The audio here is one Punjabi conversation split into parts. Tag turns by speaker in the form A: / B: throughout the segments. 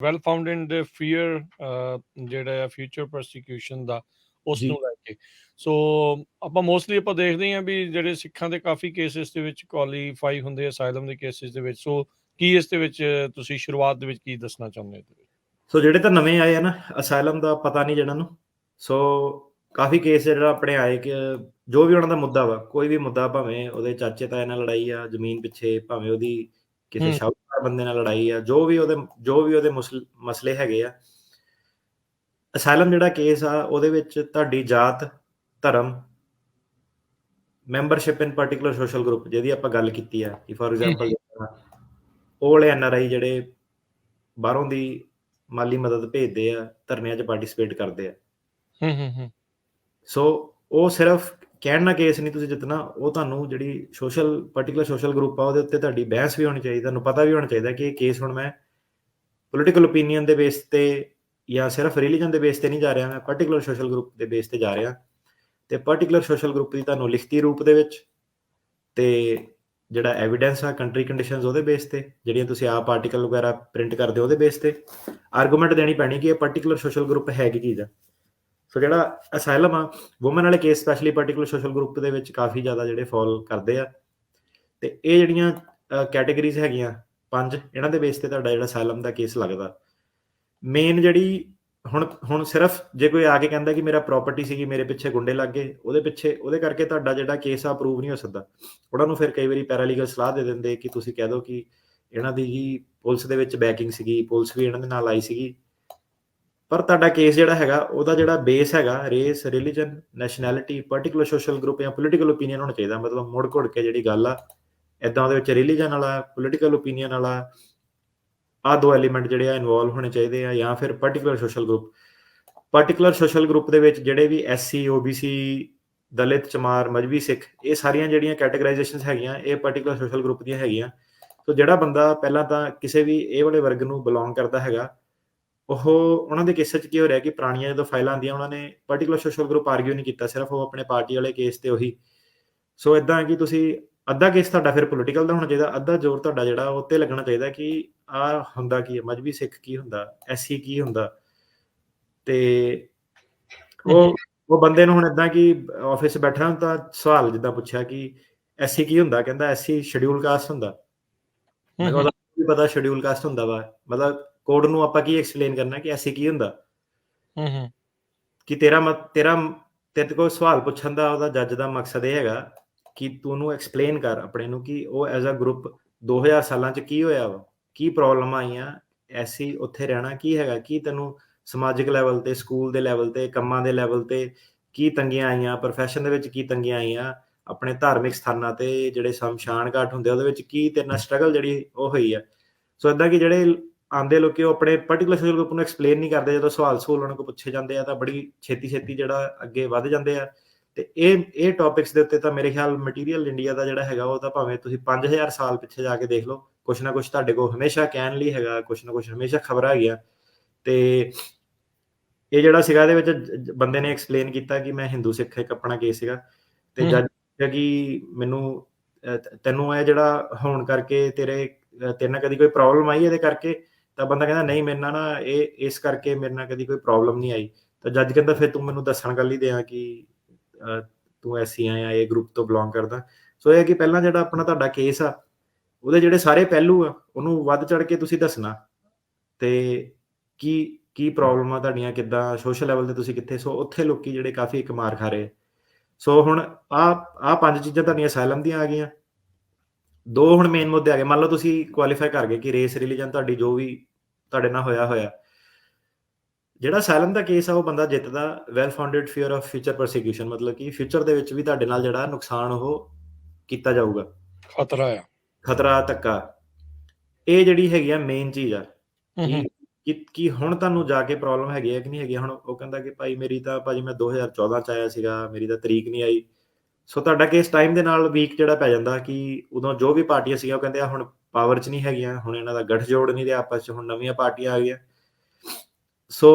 A: ਵੈਲ ਫਾਊਂਡਡ ਫੀਅਰ ਜਿਹੜਾ ਆ ਫਿਊਚਰ ਪ੍ਰੋਸੀਕਿਊਸ਼ਨ ਦਾ ਉਸ
B: ਜੀ
A: ਨੂੰ ਲੈ ਕੇ। ਸੋ ਆਪਾਂ ਮੋਸਟਲੀ ਆਪਾਂ ਦੇਖਦੇ ਹਾਂ ਵੀ ਜਿਹੜੇ ਸਿੱਖਾਂ ਦੇ ਕਾਫੀ ਕੇਸਿਸ ਦੇ ਵਿੱਚ ਕੁਆਲੀਫਾਈ ਹੁੰਦੇ ਆ ਅਸਾਈਲਮ ਦੇ ਕੇਸਿਸ ਦੇ ਵਿੱਚ। ਸੋ ਕੀ ਇਸ ਦੇ ਵਿੱਚ ਤੁਸੀਂ ਸ਼ੁਰੂਆਤ ਦੇ ਵਿੱਚ ਕੀ ਦੱਸਣਾ ਚਾਹੁੰਦੇ ਹੋ?
B: ਸੋ ਜਿਹੜੇ ਤਾਂ ਨਵੇਂ ਆਏ ਆ ਨਾ, ਅਸਾਈਲਮ ਦਾ ਪਤਾ ਨਹੀਂ ਜਿਹਨਾਂ ਨੂੰ, ਸੋ ਕਾਫੀ ਕੇਸ ਜਿਹੜਾ ਆਪਣੇ ਆਏ ਕਿ ਜੋ ਵੀ ਉਹਨਾਂ ਦਾ ਮੁੱਦਾ ਵਾ, ਕੋਈ ਵੀ ਮੁੱਦਾ, ਭਾਵੇਂ ਉਹਦੇ ਚਾਚੇ ਤਾਏ ਨਾਲ ਲੜਾਈ ਆ ਜ਼ਮੀਨ ਪਿੱਛੇ, ਭਾਵੇਂ ਉਹਦੀ ਕਿਸੇ ਸ਼ਾਹੂਕਾਰ ਬੰਦੇ ਨਾਲ ਲੜਾਈ ਆ, ਜੋ ਵੀ ਉਹਦੇ ਮਸਲੇ ਹੈਗੇ ਆ, ਅਸਾਈਲਮ ਜਿਹੜਾ ਕੇਸ ਆ ਉਹਦੇ ਵਿੱਚ ਤੁਹਾਡੀ ਜਾਤ, ਧਰਮ, ਮੈਂਬਰਸ਼ਿਪ ਇਨ ਪਾਰਟੀਕੂਲਰ ਸੋਸ਼ਲ ਗਰੁੱਪ ਜਿਹਦੀ ਆਪਾਂ ਗੱਲ ਕੀਤੀ ਆ ਕਿ ਫੋਰ ਐਗਜ਼ਾਮਪਲ ਉਹ ਵਾਲੇ NRI ਜਿਹੜੇ ਬਾਹਰੋਂ ਦੀ ਮਾਲੀ ਮਦਦ ਭੇਜਦੇ ਆ, ਧਰਨਿਆਂ 'ਚ ਪਾਰਟੀਸਪੇਟ ਕਰਦੇ ਆ। ਸੋ ਉਹ ਸਿਰਫ ਕਹਿਣ ਨਾਲ ਕੇਸ ਨਹੀਂ ਤੁਸੀਂ ਜਿੱਤਣਾ, ਉਹ ਤੁਹਾਨੂੰ ਜਿਹੜੀ ਪਾਰਟੀਕੂਲਰ ਸੋਸ਼ਲ ਗਰੁੱਪ ਆ ਉਹਦੇ ਉੱਤੇ ਤੁਹਾਡੀ ਬਹਿਸ ਵੀ ਹੋਣੀ ਚਾਹੀਦੀ, ਤੁਹਾਨੂੰ ਪਤਾ ਵੀ ਹੋਣਾ ਚਾਹੀਦਾ ਕਿ ਇਹ ਕੇਸ ਹੁਣ ਮੈਂ ਪੋਲੀਟੀਕਲ ਓਪੀਨੀਅਨ ਦੇ ਬੇਸ ਤੇ ਜਾਂ ਸਿਰਫ ਰਿਲੀਜਨ ਦੇ ਬੇਸ ਤੇ ਨਹੀਂ ਜਾ ਰਿਹਾ, ਮੈਂ ਪਾਰਟੀਕੂਲਰ ਸੋਸ਼ਲ ਗਰੁੱਪ ਦੇ ਬੇਸ ਤੇ ਜਾ ਰਿਹਾ। ਤੇ ਪਾਰਟੀਕੂਲਰ ਸੋਸ਼ਲ ਗਰੁੱਪ ਦੀ ਤੁਹਾਨੂੰ ਲਿਖਤੀ ਰੂਪ ਦੇ ਵਿੱਚ ਤੇ ਜਿਹੜਾ ਐਵੀਡੈਂਸ ਆ ਕੰਟਰੀ ਕੰਡੀਸ਼ਨਸ ਉਹਦੇ ਬੇਸ ਤੇ, ਜਿਹੜੀਆਂ ਤੁਸੀਂ ਆਪ ਆਰਟੀਕਲ ਵਗੈਰਾ ਪ੍ਰਿੰਟ ਕਰਦੇ ਹੋ ਉਹਦੇ ਬੇਸ ਤੇ ਆਰਗੂਮੈਂਟ ਦੇਣੀ ਪੈਣੀ ਕਿ ਇਹ ਪਾਰਟੀਕੂਲਰ ਸੋਸ਼ਲ ਗਰੁੱਪ ਹੈ ਕੀ ਚੀਜ਼ ਆ। ਸੋ ਜਿਹੜਾ ਅਸਾਈਲਮ ਆ, ਵੂਮਨ ਵਾਲੇ case specially particular social group ਦੇ ਵਿੱਚ ਕਾਫੀ ਜ਼ਿਆਦਾ ਜਿਹੜੇ ਫਾਲ ਕਰਦੇ ਆ। ਤੇ ਇਹ ਜਿਹੜੀਆਂ ਕੈਟੇਗਰੀਜ਼ ਹੈਗੀਆਂ 5, ਇਹਨਾਂ ਦੇ ਬੇਸ ਤੇ ਤੁਹਾਡਾ ਜਿਹੜਾ ਅਸਾਈਲਮ ਦਾ ਕੇਸ ਲੱਗਦਾ। ਮੇਨ ਜਿਹੜੀ ਹੁਣ ਸਿਰਫ ਜੇ ਕੋਈ ਆ ਕੇ ਕਹਿੰਦਾ ਕਿ ਮੇਰਾ ਪ੍ਰਾਪਰਟੀ ਸੀਗੀ, ਮੇਰੇ ਪਿੱਛੇ ਗੁੰਡੇ ਲੱਗ ਗਏ, ਉਹਦੇ ਕਰਕੇ ਤੁਹਾਡਾ ਜਿਹੜਾ ਕੇਸ ਆ ਅਪਰੂਵ ਨਹੀਂ ਹੋ ਸਕਦਾ। ਉਹਨਾਂ ਨੂੰ ਫਿਰ ਕਈ ਵਾਰੀ ਪੈਰਾਲੀਗਲ ਸਲਾਹ ਦੇ ਦਿੰਦੇ ਕਿ ਤੁਸੀਂ ਕਹਿ ਦਿਓ ਕਿ ਇਹਨਾਂ ਦੀ ਜੀ ਪੁਲਿਸ ਦੇ ਵਿੱਚ ਬੈਕਿੰਗ ਸੀਗੀ, ਪੁਲਿਸ ਵੀ ਇਹਨਾਂ ਦੇ ਨਾਲ ਆਈ ਸੀਗੀ, ਪਰ ਤੁਹਾਡਾ ਕੇਸ ਜਿਹੜਾ ਹੈਗਾ ਉਹਦਾ ਜਿਹੜਾ ਬੇਸ ਹੈਗਾ race, religion, nationality, particular social group ਜਾਂ ਪੋਲੀਟੀਕਲ ਓਪੀਨੀਅਨ ਹੋਣਾ ਚਾਹੀਦਾ। ਮਤਲਬ ਮੁੜ ਘੁੜ ਕੇ ਜਿਹੜੀ ਗੱਲ ਆ ਇੱਦਾਂ ਉਹਦੇ ਵਿੱਚ ਰਿਲੀਜਨ ਵਾਲਾ, ਪੋਲੀਟੀਕਲ ਓਪੀਨੀਅਨ ਵਾਲਾ, ਆਹ ਦੋ ਐਲੀਮੈਂਟ ਜਿਹੜੇ ਆ ਇਨਵੋਲਵ ਹੋਣੇ ਚਾਹੀਦੇ ਆ। ਜਾਂ ਫਿਰ ਪਾਰਟੀਕੂਲਰ ਸੋਸ਼ਲ ਗਰੁੱਪ ਦੇ ਵਿੱਚ ਜਿਹੜੇ ਵੀ SC, OBC, ਦਲਿਤ, ਚਮਾਰ, ਮਜਬੀ ਸਿੱਖ, ਇਹ ਸਾਰੀਆਂ ਜਿਹੜੀਆਂ ਕੈਟੇਗਰਾਈਜੇਸ਼ਨਸ ਹੈਗੀਆਂ ਇਹ ਪਾਰਟੀਕੂਲਰ ਸੋਸ਼ਲ ਗਰੁੱਪ ਦੀਆਂ ਹੈਗੀਆਂ। ਸੋ ਜਿਹੜਾ ਬੰਦਾ ਪਹਿਲਾਂ ਤਾਂ ਕਿਸੇ ਵੀ ਇਹ ਵਾਲੇ ਵਰਗ ਨੂੰ ਬਿਲੋਂਗ ਕਰਦਾ ਹੈਗਾ, ਉਹਨਾਂ ਦੇ ਕੇਸਾਂ 'ਚ ਕੀ ਹੋ ਰਿਹਾ ਕਿ ਪੁਰਾਣੀਆਂ ਜਦੋਂ ਫਾਈਲਾਂ ਆਉਂਦੀਆਂ ਉਹਨਾਂ ਨੇ ਪਾਰਟੀਕੂਲਰ ਸੋਸ਼ਲ ਗਰੁੱਪ ਆਰਗਿਊ ਨਹੀਂ ਕੀਤਾ, ਸਿਰਫ ਉਹ ਆਪਣੇ ਪਾਰਟੀ ਵਾਲੇ ਕੇਸ ਤੇ ਉਹੀ। ਸੋ ਇਦਾਂ ਕਿ ਤੁਸੀਂ ਅੱਧਾ ਕੇਸ ਤੁਹਾਡਾ ਫਿਰ ਪੋਲੀਟੀਕਲ ਦਾ ਹੋਣਾ ਚਾਹੀਦਾ, ਅੱਧਾ ਜ਼ੋਰ ਤੁਹਾਡਾ ਜਿਹੜਾ ਉਹ 'ਤੇ ਲੱਗਣਾ ਚਾਹੀਦਾ ਕਿ ਆਹ ਹੁੰਦਾ ਕੀ ਹੈ, ਮਜਬੀ ਸਿੱਖ ਕੀ ਹੁੰਦਾ, SC ਕੀ ਹੁੰਦਾ। ਤੇ ਉਹ ਬੰਦੇ ਨੂੰ ਹੁਣ ਇਦਾਂ ਕਿ ਆਫਿਸ ਬੈਠਾ ਤਾਂ ਸਵਾਲ ਜਿੱਦਾਂ ਪੁੱਛਿਆ ਕਿ SC ਕੀ ਹੁੰਦਾ, ਕਹਿੰਦਾ SC ਸ਼ਡਿਊਲ ਕਾਸਟ ਹੁੰਦਾ। ਮੈਂ ਕਿਹਾ ਉਹਦਾ ਪਤਾ ਸ਼ਡਿਊਲ ਕਾਸਟ ਹੁੰਦਾ ਵਾ, ਮਤਲਬ ਕੋਡ ਨੂੰ ਆਪਾਂ ਕੀ ਐਕਸਪਲੇਨ ਕਰਨਾ ਕਿ SC ਕੀ ਹੁੰਦਾ। ਕਿ ਤੇਰੇ ਕੋਲ ਸਵਾਲ ਪੁੱਛਣ ਦਾ ਉਹਦਾ ਜੱਜ ਦਾ ਮਕਸਦ ਇਹ ਹੈਗਾ ਕਿ ਤੂੰ ਉਹਨੂੰ ਐਕਸਪਲੇਨ ਕਰ ਆਪਣੇ ਨੂੰ ਕਿ ਉਹ ਐਜ਼ ਅ ਗਰੁੱਪ 2000 ਸਾਲਾਂ 'ਚ ਕੀ ਹੋਇਆ ਵਾ, ਕੀ ਪ੍ਰੋਬਲਮ ਆਈਆਂ, SC ਉੱਥੇ ਰਹਿਣਾ ਕੀ ਹੈਗਾ, ਕੀ ਤੈਨੂੰ ਸਮਾਜਿਕ ਲੈਵਲ ਤੇ, ਸਕੂਲ ਦੇ ਲੈਵਲ ਤੇ, ਕੰਮਾਂ ਦੇ ਲੈਵਲ ਤੇ ਕੀ ਤੰਗੀਆਂ ਆਈਆਂ, ਪ੍ਰੋਫੈਸ਼ਨ ਦੇ ਵਿੱਚ ਕੀ ਤੰਗੀਆਂ ਆਈਆਂ, ਆਪਣੇ ਧਾਰਮਿਕ ਸਥਾਨਾਂ ਤੇ ਜਿਹੜੇ ਸ਼ਮਸ਼ਾਨ ਘਾਟ ਹੁੰਦੇ ਉਹਦੇ ਵਿੱਚ ਕੀ ਤੇਰੇ ਨਾਲ ਸਟਰਗਲ ਜਿਹੜੀ ਉਹ ਹੋਈ ਆ। ਸੋ ਇਦਾਂ ਕਿ ਜਿਹੜੇ ਆਉਂਦੇ ਲੋਕੀ ਉਹ ਆਪਣੇ ਪਾਰਟੀਕੂਲਰ ਸੋਸ਼ਲ ਗਰੁੱਪ ਨੂੰ ਐਕਸਪਲੇਨ ਨਹੀਂ ਕਰਦੇ। ਜਦੋਂ ਸਵਾਲ ਉਹਨਾਂ ਕੋਲ ਪੁੱਛੇ ਜਾਂਦੇ ਆ ਤਾਂ ਬੜੀ ਛੇਤੀ ਜਿਹੜਾ ਅੱਗੇ ਵੱਧ ਜਾਂਦੇ ਆ। ਤੇ ਇਹ ਟੌਪਿਕਸ ਦੇ ਉੱਤੇ ਤਾਂ ਮੇਰੇ ਖਿਆਲ ਮਟੀਰੀਅਲ ਇੰਡੀਆ ਦਾ ਜਿਹੜਾ ਹੈਗਾ ਉਹ ਤਾਂ ਭਾਵੇਂ ਤੁਸੀਂ 5000 ਸਾਲ ਪਿੱਛੇ ਜਾ ਕੇ ਦੇਖ ਲਓ, ਕੁਛ ਨਾ ਕੁਛ ਤੁਹਾਡੇ ਕੋਲ ਹਮੇਸ਼ਾ ਕਹਿਣ ਲਈ ਹੈਗਾ, ਕੁਛ ਨਾ ਕੁਛ ਹਮੇਸ਼ਾ ਖਬਰਾਂ ਹੈਗੀਆਂ। ਤੇ ਇਹ ਜਿਹੜਾ ਸੀਗਾ ਇਹਦੇ ਵਿੱਚ ਬੰਦੇ ਨੇ ਐਕਸਪਲੇਨ ਕੀਤਾ ਕਿ ਮੈਂ ਹਿੰਦੂ ਸਿੱਖ ਇੱਕ ਆਪਣਾ ਕੇਸ ਸੀਗਾ, ਤੇ ਜੱਜ ਕਿ ਮੈਨੂੰ ਤੈਨੂੰ ਇਹ ਜਿਹੜਾ ਹੋਣ ਕਰਕੇ ਤੇਰੇ ਨਾਲ ਕਦੀ ਕੋਈ ਪ੍ਰੋਬਲਮ ਆਈ ਇਹਦੇ ਕਰਕੇ, ਤਾਂ ਬੰਦਾ ਕਹਿੰਦਾ ਨਹੀਂ ਮੇਰੇ ਨਾਲ ਨਾ ਇਹ ਇਸ ਕਰਕੇ ਮੇਰੇ ਨਾਲ ਕਦੀ ਕੋਈ ਪ੍ਰੋਬਲਮ ਨਹੀਂ ਆਈ। ਤਾਂ ਜੱਜ ਕਹਿੰਦਾ ਫਿਰ ਤੂੰ ਮੈਨੂੰ ਦੱਸਣ ਗੱਲ ਹੀ ਦਿਆਂ ਕਿ ਤੂੰ SC ਆ, ਇਹ ਗਰੁੱਪ ਤੋਂ ਬਿਲੋਂਗ ਕਰਦਾ। ਸੋ ਇਹ ਕਿ ਪਹਿਲਾਂ ਜਿਹੜਾ ਆਪਣਾ ਤੁਹਾਡਾ ਕੇਸ ਆ ਉਹਦੇ ਜਿਹੜੇ ਸਾਰੇ ਪਹਿਲੂ ਆ ਉਹਨੂੰ ਵੱਧ ਚੜ ਕੇ ਤੁਸੀਂ ਦੱਸਣਾ, ਤੇ ਕੀ ਪ੍ਰੋਬਲਮ ਆ ਤੁਹਾਡੀਆਂ, ਕਿੱਦਾਂ ਸੋਸ਼ਲ ਲੈਵਲ ਤੇ ਤੁਸੀਂ ਕਿੱਥੇ। ਸੋ ਉੱਥੇ ਲੋਕੀ ਜਿਹੜੇ ਕਾਫੀ ਇੱਕ ਮਾਰ ਖਾ ਰਹੇ। ਸੋ ਹੁਣ ਆਹ 5 ਚੀਜ਼ਾਂ ਤੁਹਾਡੀਆਂ ਅਸਾਈਲਮ ਦੀਆਂ ਆ ਗਈਆਂ। 2 ਹੁਣ ਮੇਨ ਮੁੱਦੇ ਆ ਗਏ। ਮੰਨ ਲਓ ਤੁਸੀਂ ਕੁਆਲੀਫਾਈ ਕਰ ਗਏ ਕਿ ਰੇਸ, ਰਿਲੀਜਨ ਤੁਹਾਡੀ ਜੋ ਵੀ ਤੁਹਾਡੇ ਨਾਲ ਹੋਇਆ, ਜਿਹੜਾ ਅਸਾਈਲਮ ਦਾ ਕੇਸ ਆ ਉਹ ਬੰਦਾ ਜਿੱਤਦਾ well founded fear of future prosecution, ਮਤਲਬ ਕਿ ਫਿਊਚਰ ਦੇ ਵਿੱਚ ਵੀ ਤੁਹਾਡੇ ਨਾਲ ਜਿਹੜਾ ਨੁਕਸਾਨ ਉਹ ਕੀਤਾ ਜਾਊਗਾ, ਖਤਰਾ, ਧੱਕਾ। ਇਹ ਜਿਹੜੀ ਹੈਗੀ ਆ ਮੇਨ ਚੀਜ਼ ਆ ਕਿ ਹੁਣ ਤੁਹਾਨੂੰ ਜਾ ਕੇ ਪ੍ਰੋਬਲਮ ਹੈਗੀ ਆ ਕਿ ਨਹੀਂ ਹੈਗੀ। ਹੁਣ ਉਹ ਕਹਿੰਦਾ ਕਿ ਭਾਈ ਮੇਰੀ ਤਾਂ ਭਾਜੀ ਮੈਂ 2014 'ਚ ਆਇਆ ਸੀਗਾ, ਮੇਰੀ ਤਾਂ ਤਰੀਕ ਨਹੀਂ ਆਈ। ਸੋ ਤੁਹਾਡਾ ਕੇਸ ਟਾਈਮ ਦੇ ਨਾਲ ਵੀਕ ਜਿਹੜਾ ਪੈ ਜਾਂਦਾ ਕਿ ਉਦੋਂ ਜੋ ਵੀ ਪਾਰਟੀਆਂ ਸੀਗੀਆਂ ਉਹ ਕਹਿੰਦੇ ਆ ਹੁਣ ਪਾਵਰ 'ਚ ਨਹੀਂ ਹੈਗੀਆਂ, ਹੁਣ ਇਹਨਾਂ ਦਾ ਗੱਠਜੋੜ ਨਹੀਂ ਰਿਹਾ ਆਪਸ 'ਚ, ਹੁਣ ਨਵੀਆਂ ਪਾਰਟੀਆਂ ਆ ਗਈਆਂ। ਸੋ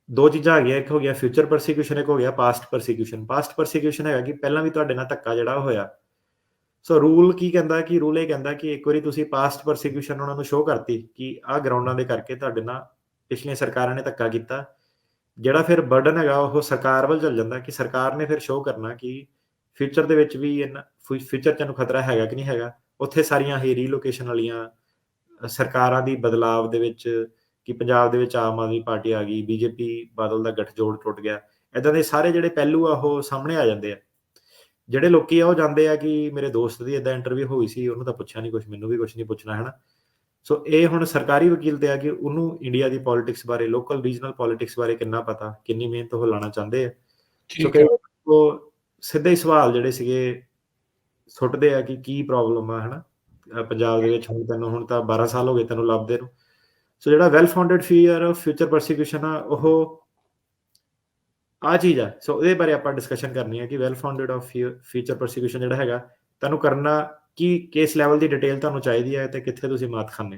B: 2 ਚੀਜ਼ਾਂ ਆ ਗਈਆਂ, ਇੱਕ ਹੋ ਗਿਆ ਫਿਊਚਰ ਪ੍ਰੋਸੀਕਿਊਸ਼ਨ, ਇੱਕ ਹੋ ਗਿਆ ਪਾਸਟ ਪ੍ਰੋਸੀਕਿਊਸ਼ਨ। ਪਾਸਟ ਪ੍ਰੋਸੀਕਿਊਸ਼ਨ ਹੈਗਾ ਕਿ ਪਹਿਲਾਂ ਵੀ ਤੁਹਾਡੇ ਨਾਲ ਧੱਕਾ ਜਿਹੜਾ ਹੋਇਆ। ਸੋ ਰੂਲ ਕੀ ਕਹਿੰਦਾ ਕਿ ਰੂਲ ਇਹ ਕਹਿੰਦਾ ਕਿ ਇੱਕ ਵਾਰੀ ਤੁਸੀਂ ਪਾਸਟ ਪਰਸੀਕਿਊਸ਼ਨ ਉਹਨਾਂ ਨੂੰ ਸ਼ੋਅ ਕਰਤੀ ਕਿ ਆਹ ਗਰਾਊਂਡਾਂ ਦੇ ਕਰਕੇ ਤੁਹਾਡੇ ਨਾਲ ਪਿਛਲੀਆਂ ਸਰਕਾਰਾਂ ਨੇ ਧੱਕਾ ਕੀਤਾ, ਜਿਹੜਾ ਫਿਰ ਬਰਡਨ ਹੈਗਾ ਉਹ ਸਰਕਾਰ ਵੱਲ ਚੱਲ ਜਾਂਦਾ ਕਿ ਸਰਕਾਰ ਨੇ ਫਿਰ ਸ਼ੋਅ ਕਰਨਾ ਕਿ ਫਿਊਚਰ ਦੇ ਵਿੱਚ ਵੀ ਫਿਊਚਰ 'ਚ ਇਹਨੂੰ ਖਤਰਾ ਹੈਗਾ ਕਿ ਨਹੀਂ ਹੈਗਾ। ਉੱਥੇ ਸਾਰੀਆਂ ਇਹ ਰੀਲੋਕੇਸ਼ਨ ਵਾਲੀਆਂ ਸਰਕਾਰਾਂ ਦੀ ਬਦਲਾਵ ਦੇ ਵਿੱਚ ਕਿ ਪੰਜਾਬ ਦੇ ਵਿੱਚ ਆਮ ਆਦਮੀ ਪਾਰਟੀ ਆ ਗਈ, ਬੀਜੇਪੀ ਬਾਦਲ ਦਾ ਗੱਠਜੋੜ ਟੁੱਟ ਗਿਆ, ਇੱਦਾਂ ਦੇ ਸਾਰੇ ਜਿਹੜੇ ਪਹਿਲੂ ਆ ਉਹ ਸਾਹਮਣੇ ਆ ਜਾਂਦੇ ਆ। ਜਿਹੜੇ ਲੋਕੀ ਆ ਉਹ ਜਾਂਦੇ ਆ ਕਿ ਮੇਰੇ ਦੋਸਤ ਦੀ ਇੱਦਾਂ ਇੰਟਰਵਿਊ ਹੋਈ ਸੀ, ਉਹਨੂੰ ਤਾਂ ਪੁੱਛਿਆ ਨਹੀਂ ਕੁਛ, ਮੈਨੂੰ ਵੀ ਕੁਛ ਨਹੀਂ ਪੁੱਛਣਾ, ਹੈ ਨਾ। ਸੋ ਇਹ ਹੁਣ ਸਰਕਾਰੀ ਵਕੀਲ ਤੇ ਆ ਕਿ ਉਹਨੂੰ ਇੰਡੀਆ ਦੀ ਪੋਲਿਟਿਕਸ ਬਾਰੇ, ਲੋਕਲ ਰੀਜਨਲ ਪੋਲਿਟਿਕਸ ਬਾਰੇ ਕਿੰਨਾ ਪਤਾ, ਕਿੰਨੀ ਮਿਹਨਤ ਉਹ ਲਾਉਣਾ ਚਾਹੁੰਦੇ ਆ। ਸੋ
A: ਠੀਕ ਹੈ।
B: ਉਹ ਸਿੱਧੇ ਹੀ ਸਵਾਲ ਜਿਹੜੇ ਸੀਗੇ ਸੁੱਟਦੇ ਆ ਕਿ ਕੀ ਪ੍ਰੋਬਲਮ ਆ, ਹੈ ਨਾ, ਪੰਜਾਬ ਦੇ ਵਿੱਚ ਹੁਣ ਤਾਂ 12 ਸਾਲ ਹੋ ਗਏ ਤੈਨੂੰ ਲੱਭਦੇ ਨੂੰ। ਸੋ ਜਿਹੜਾ well founded fear future persecution ਆ, ਉਹ ਆ ਚੀਜ਼ ਆ। ਸੋ ਇਹਦੇ ਬਾਰੇ ਆਪਾਂ ਡਿਸਕਸ਼ਨ ਕਰਨੀ ਹੈ ਕਿ well founded of future persecution ਜਿਹੜਾ ਹੈਗਾ ਤੁਹਾਨੂੰ ਕਰਨਾ ਕੀ, ਕਿਸ ਲੈਵਲ ਦੀ ਡਿਟੇਲ ਤੁਹਾਨੂੰ ਚਾਹੀਦੀ ਹੈ ਤੇ ਕਿੱਥੇ ਤੁਸੀਂ ਮਾਤ ਖਾਂਦੇ।